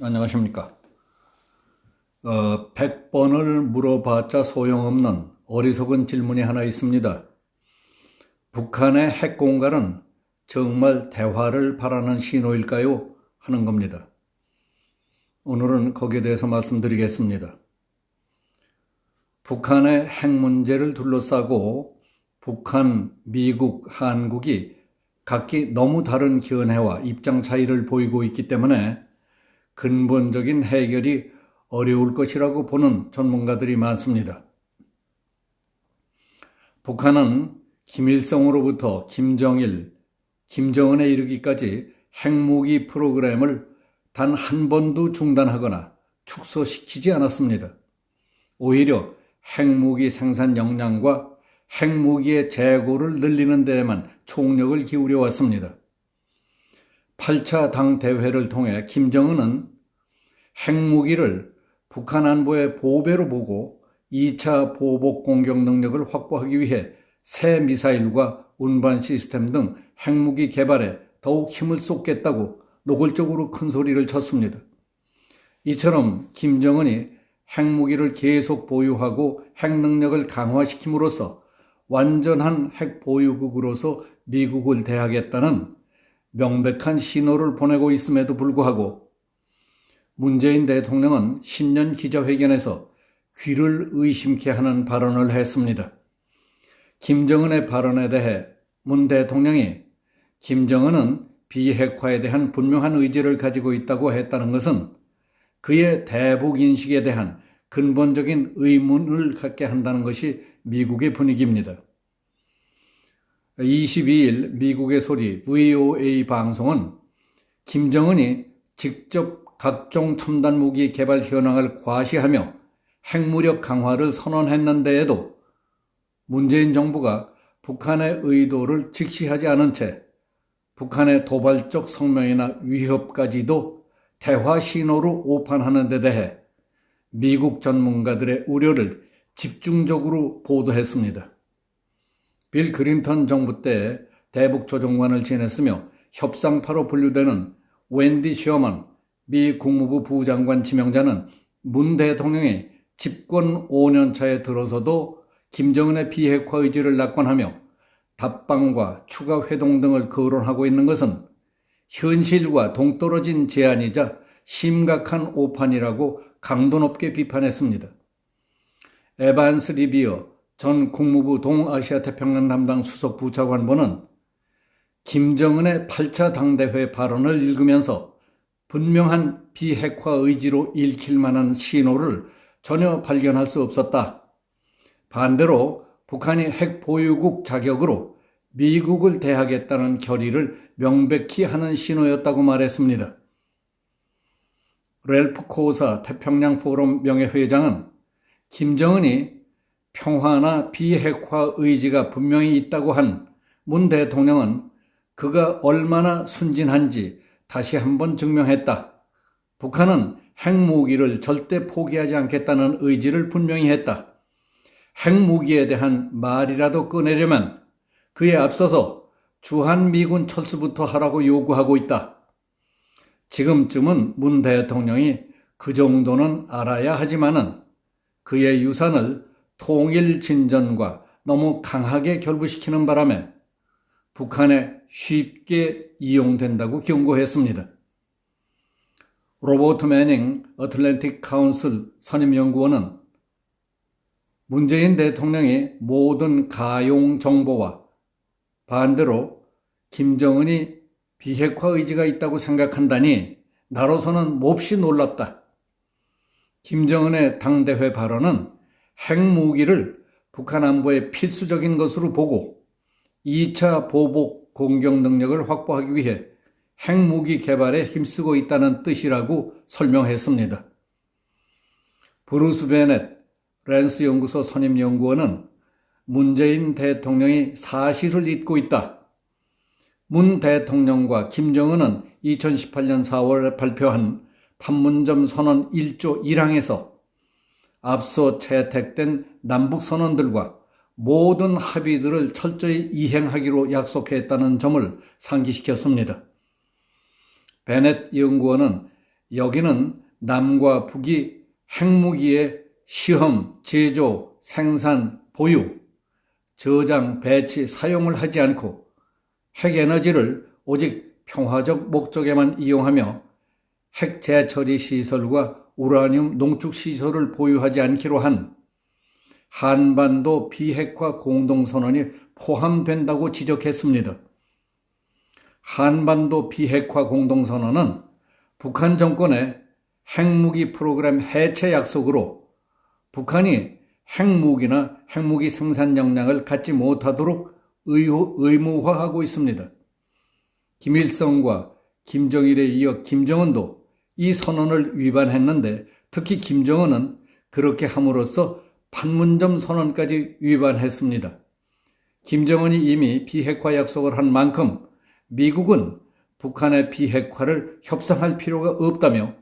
안녕하십니까. 100번을 물어봤자 소용없는 어리석은 질문이 하나 있습니다. 북한의 핵공갈은 정말 대화를 바라는 신호일까요? 하는 겁니다. 오늘은 거기에 대해서 말씀드리겠습니다. 북한의 핵 문제를 둘러싸고 북한, 미국, 한국이 각기 너무 다른 견해와 입장 차이를 보이고 있기 때문에 근본적인 해결이 어려울 것이라고 보는 전문가들이 많습니다. 북한은 김일성으로부터 김정일, 김정은에 이르기까지 핵무기 프로그램을 단 한 번도 중단하거나 축소시키지 않았습니다. 오히려 핵무기 생산 역량과 핵무기의 재고를 늘리는 데에만 총력을 기울여 왔습니다. 8차 당대회를 통해 김정은은 핵무기를 북한 안보의 보배로 보고 2차 보복 공격 능력을 확보하기 위해 새 미사일과 운반 시스템 등 핵무기 개발에 더욱 힘을 쏟겠다고 노골적으로 큰 소리를 쳤습니다. 이처럼 김정은이 핵무기를 계속 보유하고 핵능력을 강화시킴으로써 완전한 핵보유국으로서 미국을 대하겠다는 명백한 신호를 보내고 있음에도 불구하고 문재인 대통령은 신년 기자회견에서 귀를 의심케 하는 발언을 했습니다. 김정은의 발언에 대해 문 대통령이 김정은은 비핵화에 대한 분명한 의지를 가지고 있다고 했다는 것은 그의 대북 인식에 대한 근본적인 의문을 갖게 한다는 것이 미국의 분위기입니다. 22일 미국의 소리 VOA 방송은 김정은이 직접 각종 첨단 무기 개발 현황을 과시하며 핵무력 강화를 선언했는데에도 문재인 정부가 북한의 의도를 직시하지 않은 채 북한의 도발적 성명이나 위협까지도 대화 신호로 오판하는 데 대해 미국 전문가들의 우려를 집중적으로 보도했습니다. 빌 클린턴 정부 때 대북 조정관을 지냈으며 협상파로 분류되는 웬디 셔먼 미 국무부 부장관 지명자는 문 대통령이 집권 5년 차에 들어서도 김정은의 비핵화 의지를 낙관하며 답방과 추가 회동 등을 거론하고 있는 것은 현실과 동떨어진 제안이자 심각한 오판이라고 강도 높게 비판했습니다. 에반스 리비어 전 국무부 동아시아 태평양 담당 수석 부차관보는 김정은의 8차 당대회 발언을 읽으면서 분명한 비핵화 의지로 읽힐 만한 신호를 전혀 발견할 수 없었다. 반대로 북한이 핵 보유국 자격으로 미국을 대하겠다는 결의를 명백히 하는 신호였다고 말했습니다. 렐프 코사 태평양 포럼 명예회장은 김정은이 평화나 비핵화 의지가 분명히 있다고 한 문 대통령은 그가 얼마나 순진한지 다시 한번 증명했다. 북한은 핵무기를 절대 포기하지 않겠다는 의지를 분명히 했다. 핵무기에 대한 말이라도 꺼내려면 그에 앞서서 주한미군 철수부터 하라고 요구하고 있다. 지금쯤은 문 대통령이 그 정도는 알아야 하지만은 그의 유산을 통일 진전과 너무 강하게 결부시키는 바람에 북한에 쉽게 이용된다고 경고했습니다. 로버트 매닝 어틀랜틱 카운슬 선임연구원은 문재인 대통령이 모든 가용 정보와 반대로 김정은이 비핵화 의지가 있다고 생각한다니 나로서는 몹시 놀랍다. 김정은의 당대회 발언은 핵무기를 북한 안보의 필수적인 것으로 보고 2차 보복 공격 능력을 확보하기 위해 핵무기 개발에 힘쓰고 있다는 뜻이라고 설명했습니다. 브루스 베넷 랜스 연구소 선임연구원은 문재인 대통령이 사실을 잊고 있다. 문 대통령과 김정은은 2018년 4월에 발표한 판문점 선언 1조 1항에서 앞서 채택된 남북선언들과 모든 합의들을 철저히 이행하기로 약속했다는 점을 상기시켰습니다. 베넷 연구원은 여기는 남과 북이 핵무기의 시험, 제조, 생산, 보유, 저장, 배치, 사용을 하지 않고 핵에너지를 오직 평화적 목적에만 이용하며 핵 재처리 시설과 우라늄 농축 시설을 보유하지 않기로 한 한반도 비핵화 공동선언이 포함된다고 지적했습니다. 한반도 비핵화 공동선언은 북한 정권의 핵무기 프로그램 해체 약속으로 북한이 핵무기나 핵무기 생산 역량을 갖지 못하도록 의무화하고 있습니다. 김일성과 김정일에 이어 김정은도 이 선언을 위반했는데 특히 김정은은 그렇게 함으로써 판문점 선언까지 위반했습니다. 김정은이 이미 비핵화 약속을 한 만큼 미국은 북한의 비핵화를 협상할 필요가 없다며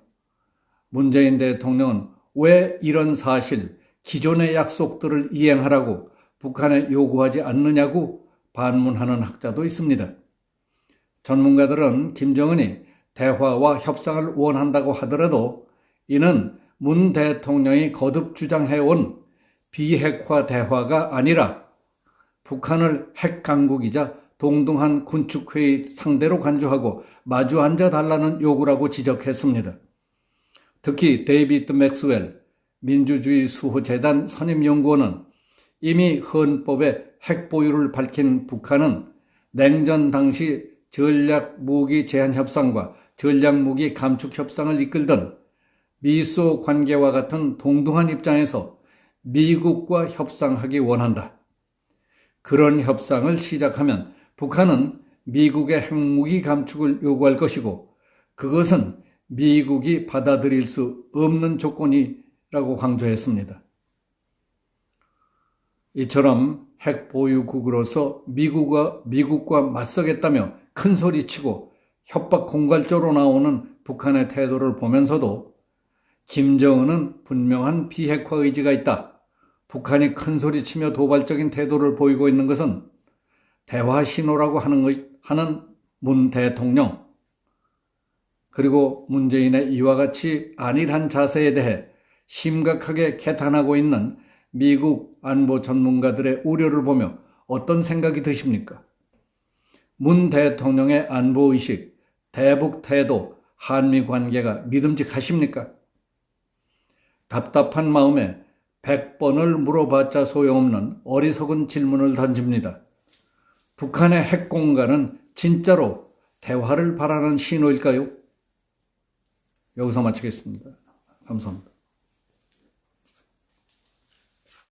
문재인 대통령은 왜 이런 사실, 기존의 약속들을 이행하라고 북한에 요구하지 않느냐고 반문하는 학자도 있습니다. 전문가들은 김정은이 대화와 협상을 원한다고 하더라도 이는 문 대통령이 거듭 주장해온 비핵화 대화가 아니라 북한을 핵강국이자 동등한 군축회의 상대로 간주하고 마주 앉아달라는 요구라고 지적했습니다. 특히 데이비드 맥스웰 민주주의 수호재단 선임연구원은 이미 헌법에 핵보유를 밝힌 북한은 냉전 당시 전략무기 제한협상과 전략무기 감축협상을 이끌던 미소 관계와 같은 동등한 입장에서 미국과 협상하기 원한다. 그런 협상을 시작하면 북한은 미국의 핵무기 감축을 요구할 것이고 그것은 미국이 받아들일 수 없는 조건이라고 강조했습니다. 이처럼 핵보유국으로서 미국과 맞서겠다며 큰소리치고 협박 공갈조로 나오는 북한의 태도를 보면서도 김정은은 분명한 비핵화 의지가 있다. 북한이 큰소리치며 도발적인 태도를 보이고 있는 것은 대화 신호라고 하는 문 대통령 그리고 문재인의 이와 같이 안일한 자세에 대해 심각하게 개탄하고 있는 미국 안보 전문가들의 우려를 보며 어떤 생각이 드십니까? 문 대통령의 안보의식, 대북 태도, 한미 관계가 믿음직하십니까? 답답한 마음에 100번을 물어봤자 소용없는 어리석은 질문을 던집니다. 북한의 핵공갈은 진짜로 대화를 바라는 신호일까요? 여기서 마치겠습니다. 감사합니다.